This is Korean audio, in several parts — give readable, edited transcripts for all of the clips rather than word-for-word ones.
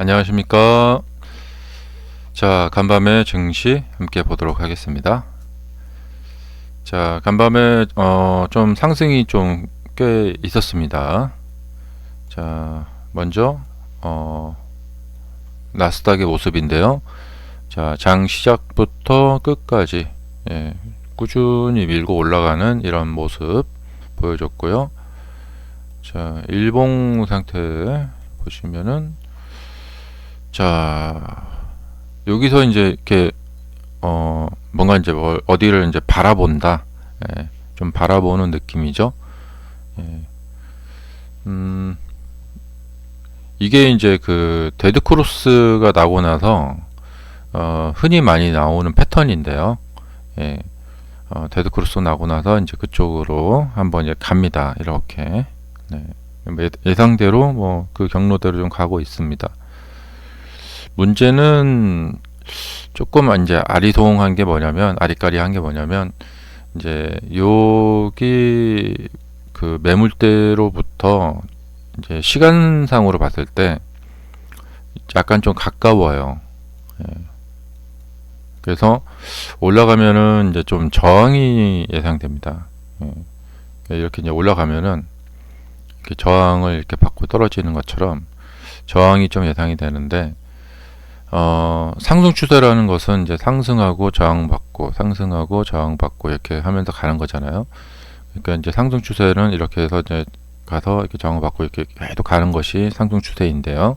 안녕하십니까. 자, 간밤의 증시 함께 보도록 하겠습니다. 자, 간밤에 좀 상승이 좀 꽤 있었습니다. 자, 먼저 나스닥의 모습인데요. 자, 장 시작부터 끝까지 꾸준히 밀고 올라가는 이런 모습 보여줬고요. 자, 일봉 상태 보시면은, 자, 여기서 이제 이렇게 뭔가 이제 어디를 이제 바라본다, 좀 바라보는 느낌이죠. 예. 이게 이제 그 데드 크로스가 나고 나서 흔히 많이 나오는 패턴인데요. 예. 데드 크로스 나고 나서 이제 그쪽으로 한번 이제 갑니다. 이렇게. 네. 예상대로 뭐 그 경로대로 좀 가고 있습니다. 문제는 조금 이제 아리송한 게 뭐냐면, 아리까리한 게 뭐냐면, 이제 여기 그 매물대로부터 이제 시간상으로 봤을 때 약간 좀 가까워요. 예. 그래서 올라가면은 이제 좀 저항이 예상됩니다. 예. 이렇게 이제 올라가면은 이렇게 저항을 이렇게 받고 떨어지는 것처럼 저항이 좀 예상이 되는데, 상승 추세라는 것은 이제 상승하고 저항받고 상승하고 저항받고 이렇게 하면서 가는 거잖아요. 그러니까 이제 상승 추세는 이렇게 해서 이제 가서 이렇게 저항받고 이렇게 계속 가는 것이 상승 추세인데요.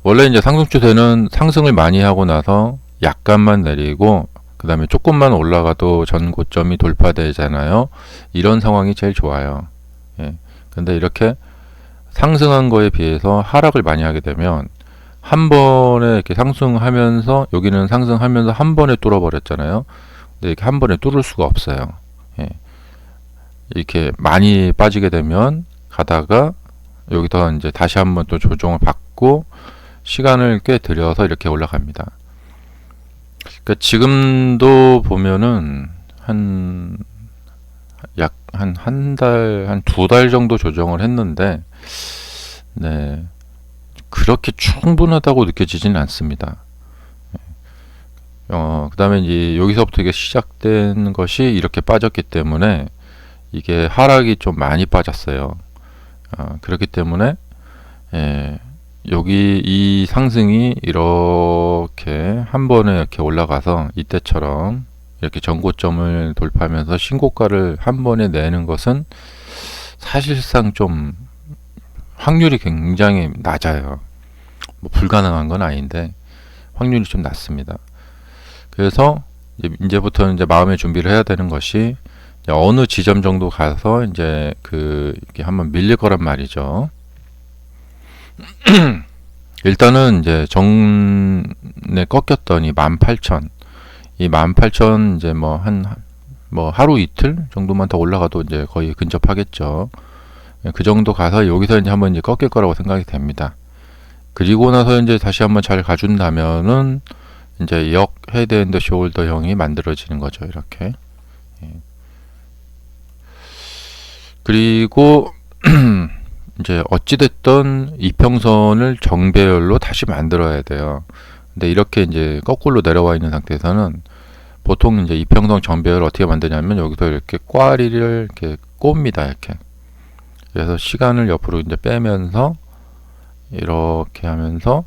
원래 이제 상승 추세는 상승을 많이 하고 나서 약간만 내리고 그 다음에 조금만 올라가도 전 고점이 돌파되잖아요. 이런 상황이 제일 좋아요. 예. 근데 이렇게 상승한 거에 비해서 하락을 많이 하게 되면 한 번에 이렇게 상승하면서, 여기는 상승하면서 한 번에 뚫어버렸잖아요. 근데 이렇게 한 번에 뚫을 수가 없어요. 예. 이렇게 많이 빠지게 되면 가다가 여기서 이제 다시 한번 또 조정을 받고 시간을 꽤 들여서 이렇게 올라갑니다. 그러니까 지금도 보면은 한 달, 한 두 달 정도 조정을 했는데, 네, 그렇게 충분하다고 느껴지지는 않습니다. 그 다음에 이제 여기서부터 이게 시작된 것이 이렇게 빠졌기 때문에 이게 하락이 좀 많이 빠졌어요. 그렇기 때문에, 여기 이 상승이 이렇게 한 번에 이렇게 올라가서 이때처럼 이렇게 전고점을 돌파하면서 신고가를 한 번에 내는 것은 사실상 좀 확률이 굉장히 낮아요. 뭐 불가능한 건 아닌데 확률이 좀 낮습니다. 그래서 이제부터는 이제 마음의 준비를 해야 되는 것이, 어느 지점 정도 가서 이제 이렇게 한번 밀릴 거란 말이죠. 일단은 이제 전에 꺾였더니 18,000, 이 18,000 이제 뭐 하루 이틀 정도만 더 올라가도 이제 거의 근접하겠죠. 그 정도 가서 여기서 이제 한번 이제 꺾일 거라고 생각이 됩니다. 그리고 나서 이제 다시 한번 잘 가준다면은 이제 역 헤드 앤더 숄더형이 만들어지는 거죠. 이렇게. 그리고 이제 어찌됐든 이평선을 정배열로 다시 만들어야 돼요. 근데 이렇게 이제 거꾸로 내려와 있는 상태에서는 보통 이제 이평선 정배열을 어떻게 만드냐면 여기서 이렇게 꽈리를 이렇게 꼽니다. 이렇게. 그래서 시간을 옆으로 이제 빼면서 이렇게 하면서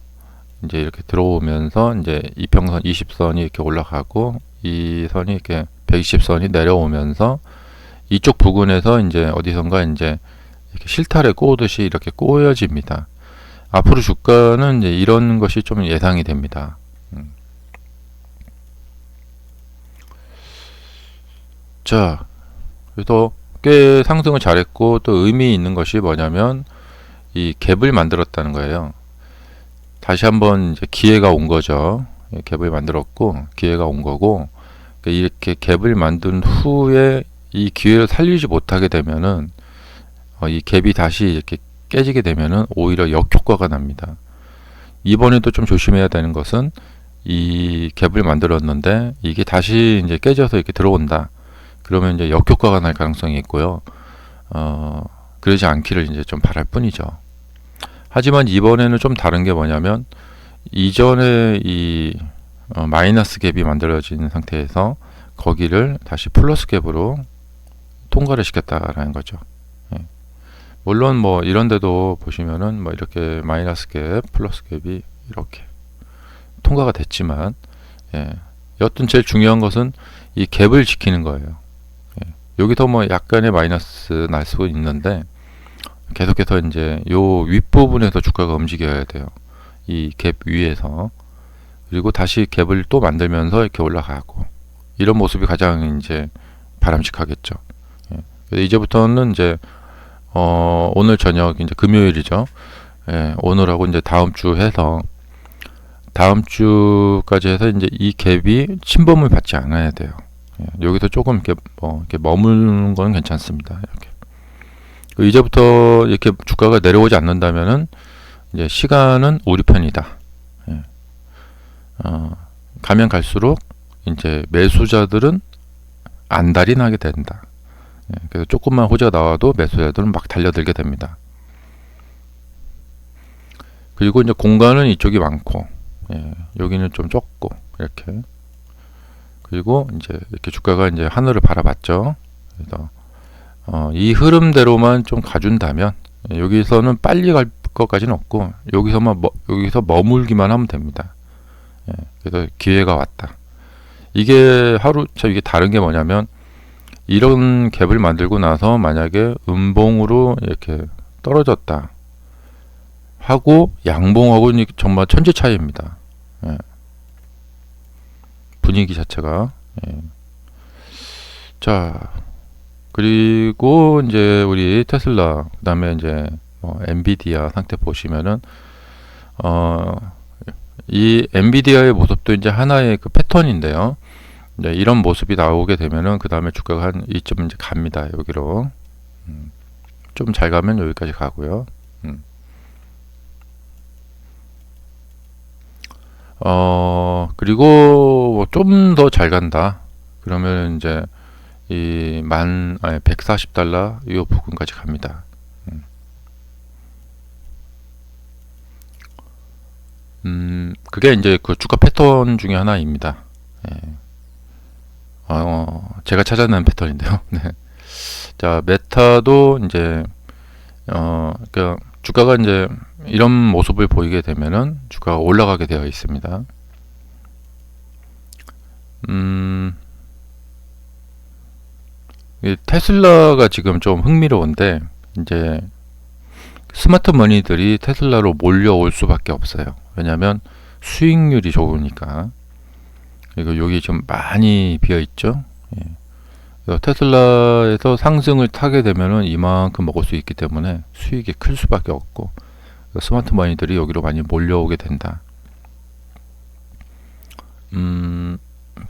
이제 이렇게 들어오면서 이제 이평선 20선이 이렇게 올라가고 이 선이 이렇게 120선이 내려오면서 이쪽 부근에서 이제 어디선가 이제 이렇게 실타래 꼬듯이 이렇게 꼬여집니다. 앞으로 주가는 이제 이런 것이 좀 예상이 됩니다. 자, 그래서 꽤 상승을 잘했고, 또 의미 있는 것이 뭐냐면 이 갭을 만들었다는 거예요. 다시 한번 이제 기회가 온 거죠. 갭을 만들었고 기회가 온 거고, 이렇게 갭을 만든 후에 이 기회를 살리지 못하게 되면은 이 갭이 다시 이렇게 깨지게 되면은 오히려 역효과가 납니다. 이번에도 좀 조심해야 되는 것은, 이 갭을 만들었는데 이게 다시 이제 깨져서 이렇게 들어온다. 그러면 이제 역효과가 날 가능성이 있고요. 그러지 않기를 이제 좀 바랄 뿐이죠. 하지만 이번에는 좀 다른 게 뭐냐면 이전에 이 마이너스 갭이 만들어진 상태에서 거기를 다시 플러스 갭으로 통과를 시켰다라는 거죠. 예. 물론 뭐 이런 데도 보시면은 뭐 이렇게 마이너스 갭, 플러스 갭이 이렇게 통과가 됐지만, 예. 여튼 제일 중요한 것은 이 갭을 지키는 거예요. 예. 여기서 뭐 약간의 마이너스 날 수 있는데 계속해서 이제 요 윗부분에서 주가가 움직여야 돼요. 이 갭 위에서. 그리고 다시 갭을 또 만들면서 이렇게 올라가고, 이런 모습이 가장 이제 바람직하겠죠. 예. 이제부터는 이제 오늘 저녁 이제 금요일이죠. 예. 오늘하고 이제 다음 주 해서 다음 주까지 해서 이제 이 갭이 침범을 받지 않아야 돼요. 예. 여기서 조금 이렇게 머무는 건 괜찮습니다. 이렇게. 이제부터 이렇게 주가가 내려오지 않는다면은 이제 시간은 우리 편이다. 예. 가면 갈수록 이제 매수자들은 안달이 나게 된다. 예. 그래서 조금만 호재가 나와도 매수자들은 막 달려들게 됩니다. 그리고 이제 공간은 이쪽이 많고, 예. 여기는 좀 좁고, 이렇게. 그리고 이제 이렇게 주가가 이제 하늘을 바라봤죠. 그래서 이 흐름대로만 좀 가준다면, 예. 여기서는 빨리 갈 것까지는 없고 여기서 머물기만 하면 됩니다. 예, 그래서 기회가 왔다. 이게 이게 다른 게 뭐냐면, 이런 갭을 만들고 나서 만약에 음봉으로 이렇게 떨어졌다 하고 양봉하고 정말 천지 차이입니다. 예. 분위기 자체가. 예. 자, 그리고 이제 우리 테슬라, 그 다음에 이제 엔비디아 상태 보시면은 이 엔비디아의 모습도 이제 하나의 그 패턴인데요. 이제 이런 모습이 나오게 되면은 그 다음에 주가가 한 이쯤 이제 갑니다. 여기로. 좀 잘 가면 여기까지 가고요. 그리고 좀 더 잘 간다. 그러면 이제 이 140달러 이 부분까지 갑니다. 그게 이제 그 주가 패턴 중에 하나입니다. 예. 제가 찾아낸 패턴인데요. 네. 자, 메타도 이제 그러니까 주가가 이제 이런 모습을 보이게 되면은 주가가 올라가게 되어 있습니다. 이 테슬라가 지금 좀 흥미로운데, 이제 스마트 머니들이 테슬라로 몰려올 수밖에 없어요. 왜냐하면 수익률이 좋으니까. 그리고 여기 좀 많이 비어 있죠. 예. 테슬라에서 상승을 타게 되면은 이만큼 먹을 수 있기 때문에 수익이 클 수밖에 없고, 스마트 머니들이 여기로 많이 몰려오게 된다.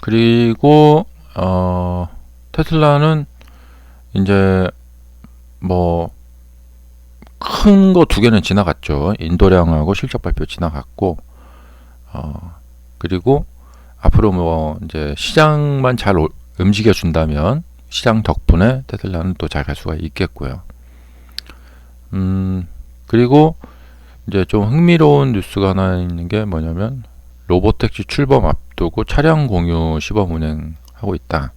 그리고 테슬라는 이제 뭐 큰 거 두 개는 지나갔죠. 인도량하고 실적 발표 지나갔고, 그리고 앞으로 뭐 이제 시장만 잘 움직여 준다면 시장 덕분에 테슬라는 또 잘 갈 수가 있겠고요. 그리고 이제 좀 흥미로운 뉴스가 하나 있는 게 뭐냐면, 로보택시 출범 앞두고 차량 공유 시범 운행하고 있다.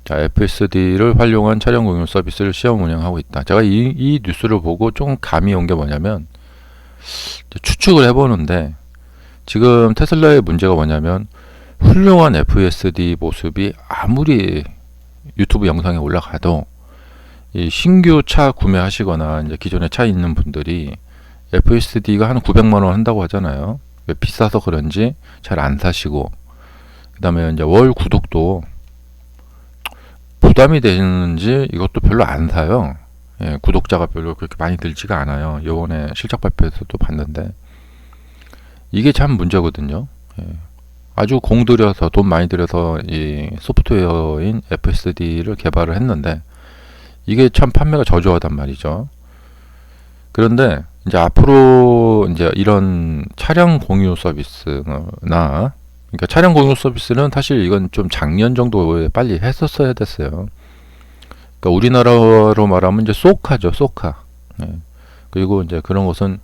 자, FSD를 활용한 차량 공유 서비스를 시험 운영하고 있다. 제가 이 뉴스를 보고 조금 감이 온 게 뭐냐면, 추측을 해보는데, 지금 테슬라의 문제가 뭐냐면, 훌륭한 FSD 모습이 아무리 유튜브 영상에 올라가도 이 신규 차 구매하시거나 이제 기존에 차 있는 분들이 FSD가 한 900만 원 한다고 하잖아요. 비싸서 그런지 잘 안 사시고, 그 다음에 이제 월 구독도 부담이 되는지 이것도 별로 안 사요. 예, 구독자가 별로 그렇게 많이 들지가 않아요. 요번에 실적 발표에서도 봤는데, 이게 참 문제거든요. 예, 아주 공들여서 돈 많이 들여서 이 소프트웨어인 FSD를 개발을 했는데 이게 참 판매가 저조하단 말이죠. 그런데 이제 앞으로 이제 이런 차량 공유 서비스나, 그러니까 차량 공유 서비스는 사실 이건 좀 작년 정도에 빨리 했었어야 됐어요. 그러니까 우리나라로 말하면 이제 쏘카죠, 쏘카. 네. 그리고 이제 그런 것은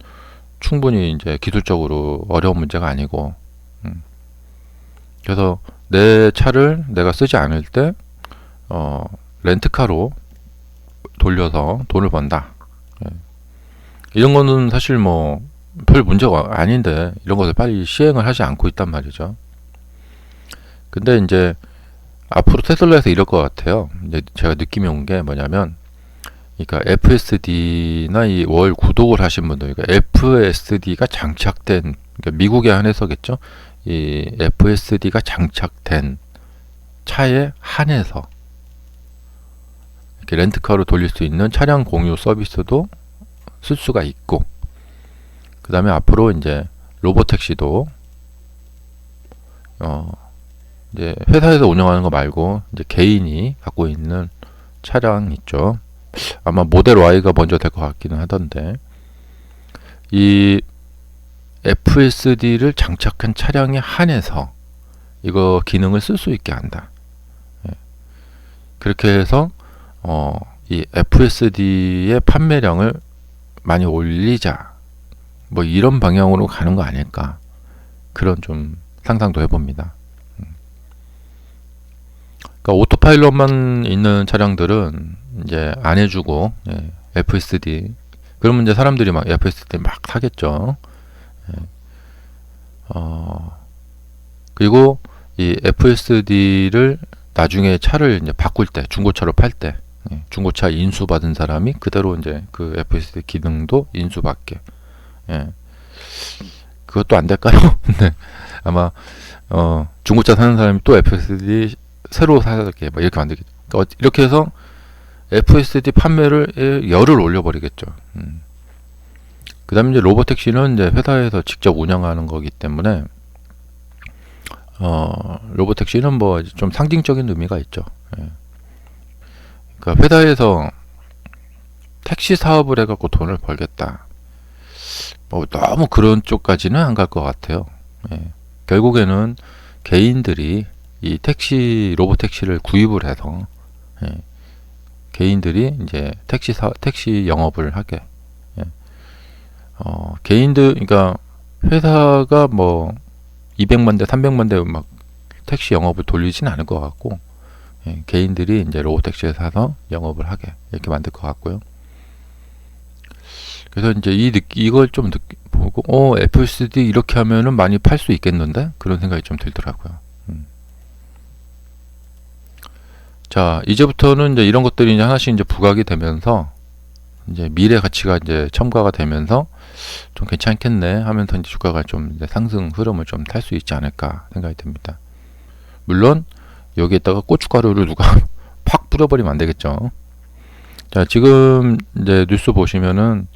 충분히 이제 기술적으로 어려운 문제가 아니고, 그래서 내 차를 내가 쓰지 않을 때 렌트카로 돌려서 돈을 번다. 예. 이런 거는 사실 뭐 별 문제가 아닌데 이런 것을 빨리 시행을 하지 않고 있단 말이죠. 근데 이제 앞으로 테슬라에서 이럴 것 같아요. 이제 제가 느낌이 온 게 뭐냐면, 그러니까 FSD나 이 월 구독을 하신 분들, 그러니까 FSD가 장착된, 그러니까 미국에 한해서겠죠. 이 FSD가 장착된 차에 한해서 이렇게 렌트카로 돌릴 수 있는 차량 공유 서비스도 쓸 수가 있고, 그 다음에 앞으로 이제 로보택시도 이제 회사에서 운영하는 거 말고 이제 개인이 갖고 있는 차량 있죠. 아마 모델 Y가 먼저 될 것 같기는 하던데, 이 FSD를 장착한 차량에 한해서 이거 기능을 쓸 수 있게 한다. 예. 그렇게 해서 이 FSD의 판매량을 많이 올리자, 뭐 이런 방향으로 가는 거 아닐까, 그런 좀 상상도 해봅니다. 그러니까 오토파일럿만 있는 차량들은 이제 안 해주고, 예, FSD, 그러면 이제 사람들이 막 FSD 막 사겠죠. 예. 그리고 이 FSD를 나중에 차를 이제 바꿀 때, 중고차로 팔 때, 예, 중고차 인수받은 사람이 그대로 이제 그 FSD 기능도 인수받게. 예. 그것도 안 될까요? 네. 아마 중고차 사는 사람이 또 FSD 새로 사게 뭐 이렇게 만들겠죠. 그러니까 이렇게 해서 FSD 판매를 열을 올려버리겠죠. 그 다음에 이제 로보택시는 이제 회사에서 직접 운영하는 거기 때문에 로보택시는 뭐 좀 상징적인 의미가 있죠. 예. 그러니까 회사에서 택시 사업을 해갖고 돈을 벌겠다, 뭐 너무 그런 쪽까지는 안 갈 것 같아요. 예. 결국에는 개인들이 이 로보택시를 구입을 해서, 예, 개인들이 이제 택시 영업을 하게. 예. 개인들, 그러니까 회사가 뭐 200만 대, 300만 대 막 택시 영업을 돌리진 않을 것 같고, 예, 개인들이 이제 로보택시에 사서 영업을 하게 이렇게 만들 것 같고요. 그래서 이제 이걸 좀 보고, FSD 이렇게 하면은 많이 팔 수 있겠는데? 그런 생각이 좀 들더라고요. 자, 이제부터는 이제 이런 것들이 이제 하나씩 이제 부각이 되면서, 이제 미래 가치가 이제 첨가가 되면서 좀 괜찮겠네 하면서 이제 주가가 좀 이제 상승 흐름을 좀 탈 수 있지 않을까 생각이 듭니다. 물론 여기에다가 고춧가루를 누가 팍 뿌려버리면 안 되겠죠. 자, 지금 이제 뉴스 보시면은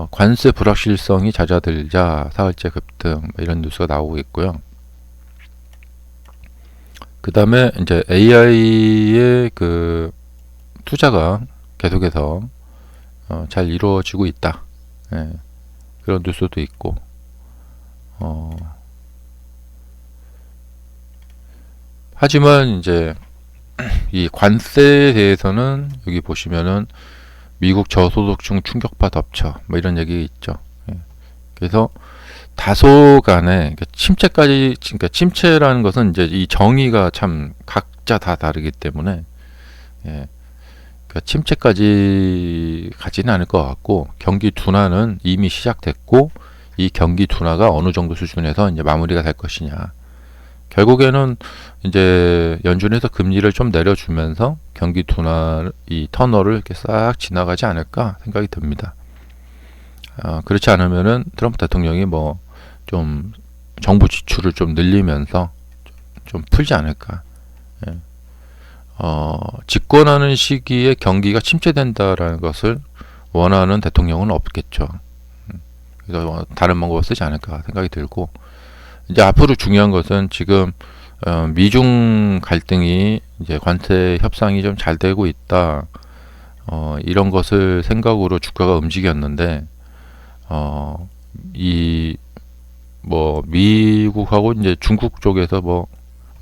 관세 불확실성이 잦아들자 사흘째 급등, 이런 뉴스가 나오고 있고요. 그 다음에 이제 AI의 그 투자가 계속해서 잘 이루어지고 있다. 예, 그런 뉴스도 있고, 하지만 이제 이 관세에 대해서는 여기 보시면은 미국 저소득층 충격파 덮쳐 뭐 이런 얘기 있죠. 예. 그래서 다소간에 침체까지, 그러니까 침체라는 것은 이제 이 정의가 참 각자 다 다르기 때문에, 예, 그러니까 침체까지 가지는 않을 것 같고, 경기 둔화는 이미 시작됐고, 이 경기 둔화가 어느 정도 수준에서 이제 마무리가 될 것이냐. 결국에는 이제 연준에서 금리를 좀 내려주면서 경기 둔화 이 터널을 이렇게 싹 지나가지 않을까 생각이 듭니다. 그렇지 않으면은 트럼프 대통령이 뭐 좀 정부 지출을 좀 늘리면서 좀 풀지 않을까. 예. 집권하는 시기에 경기가 침체된다라는 것을 원하는 대통령은 없겠죠. 그래서 다른 방법을 쓰지 않을까 생각이 들고, 이제 앞으로 중요한 것은 지금 미중 갈등이 이제 관세 협상이 좀 잘 되고 있다. 이런 것을 생각으로 주가가 움직였는데, 이 뭐 미국하고 이제 중국 쪽에서 뭐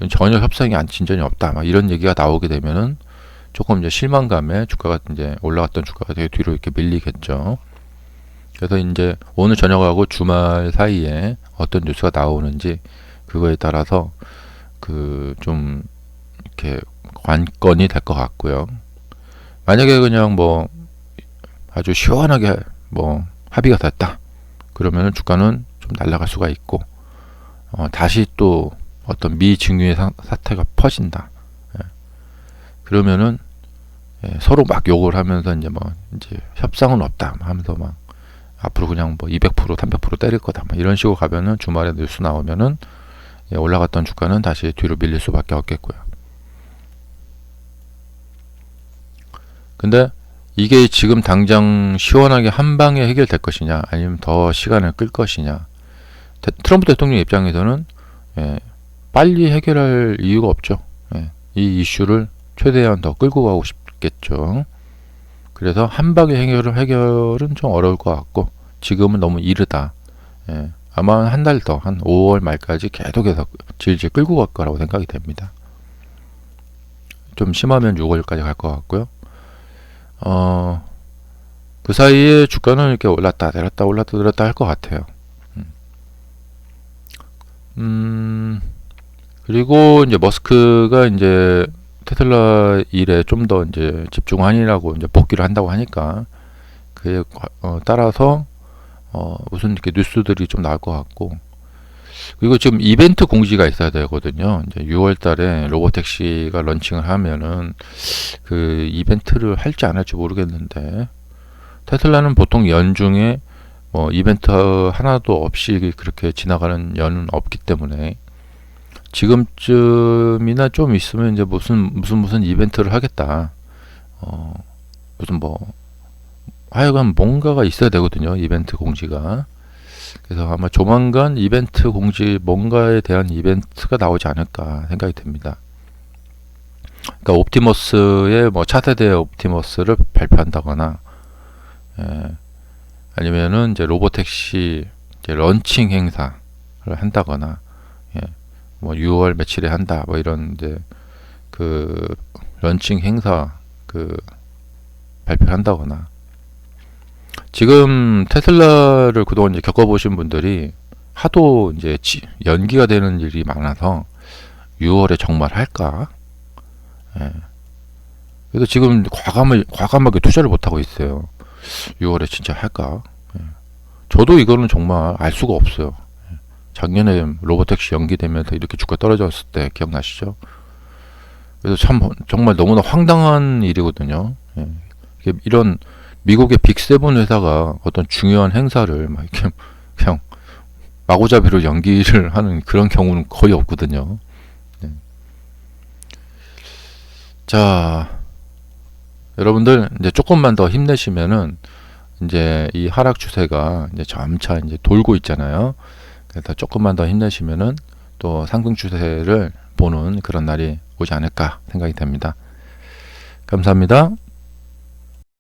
전혀 협상이 진전이 없다, 막 이런 얘기가 나오게 되면은 조금 이제 실망감에 주가가 이제 올라갔던 주가가 되게 뒤로 이렇게 밀리겠죠. 그래서 이제 오늘 저녁하고 주말 사이에 어떤 뉴스가 나오는지 그거에 따라서 그 좀 이렇게 관건이 될 것 같고요. 만약에 그냥 뭐 아주 시원하게 뭐 합의가 됐다 그러면은 주가는 좀 날아갈 수가 있고, 다시 또 어떤 미증유의 사태가 퍼진다. 예. 그러면은 서로 막 욕을 하면서 이제 뭐 이제 협상은 없다 하면서 막 앞으로 그냥 뭐 200%, 300% 때릴 거다 뭐 이런 식으로 가면은 주말에 뉴스 나오면은 올라갔던 주가는 다시 뒤로 밀릴 수밖에 없겠고요. 근데 이게 지금 당장 시원하게 한 방에 해결될 것이냐 아니면 더 시간을 끌 것이냐. 트럼프 대통령 입장에서는 빨리 해결할 이유가 없죠. 이 이슈를 최대한 더 끌고 가고 싶겠죠. 그래서 한 방에 해결은 좀 어려울 것 같고 지금은 너무 이르다. 아마 한 달 더, 한 5월 말까지 계속해서 질질 끌고 갈 거라고 생각이 됩니다. 좀 심하면 6월까지 갈 것 같고요. 그 사이에 주가는 이렇게 올랐다 내렸다 올랐다 내렸다 할 것 같아요. 그리고 이제 머스크가 이제 테슬라 일에 좀 더 이제 집중하니라고 이제 복귀를 한다고 하니까 그에 따라서 무슨 이렇게 뉴스들이 좀 나올 것 같고, 그리고 지금 이벤트 공지가 있어야 되거든요. 이제 6월달에 로보택시가 런칭을 하면은 그 이벤트를 할지 안 할지 모르겠는데, 테슬라는 보통 연중에 뭐 이벤트 하나도 없이 그렇게 지나가는 연은 없기 때문에 지금쯤이나 좀 있으면 이제 무슨 이벤트를 하겠다. 무슨 뭐 하여간 뭔가가 있어야 되거든요. 이벤트 공지가. 그래서 아마 조만간 이벤트 공지 뭔가에 대한 이벤트가 나오지 않을까 생각이 듭니다. 그러니까 옵티머스의 뭐 차세대 옵티머스를 발표한다거나, 아니면은 이제 로보택시 이제 런칭 행사를 한다거나, 뭐 6월 며칠에 한다 뭐 이런 이제 그 런칭 행사 그 발표를 한다거나. 지금 테슬라를 그동안 이제 겪어보신 분들이 하도 이제 연기가 되는 일이 많아서 6월에 정말 할까? 그래서 지금 과감하게 투자를 못 하고 있어요. 6월에 진짜 할까? 저도 이거는 정말 알 수가 없어요. 작년에 로보택시 연기되면서 이렇게 주가 떨어졌을 때 기억나시죠? 그래서 참 정말 너무나 황당한 일이거든요. 이런 미국의 빅7 회사가 어떤 중요한 행사를 막 이렇게 그냥 마구잡이로 연기를 하는 그런 경우는 거의 없거든요. 자, 여러분들 이제 조금만 더 힘내시면은 이제 이 하락 추세가 이제 점차 이제 돌고 있잖아요. 그래서 조금만 더 힘내시면은 또 상승 추세를 보는 그런 날이 오지 않을까 생각이 됩니다. 감사합니다.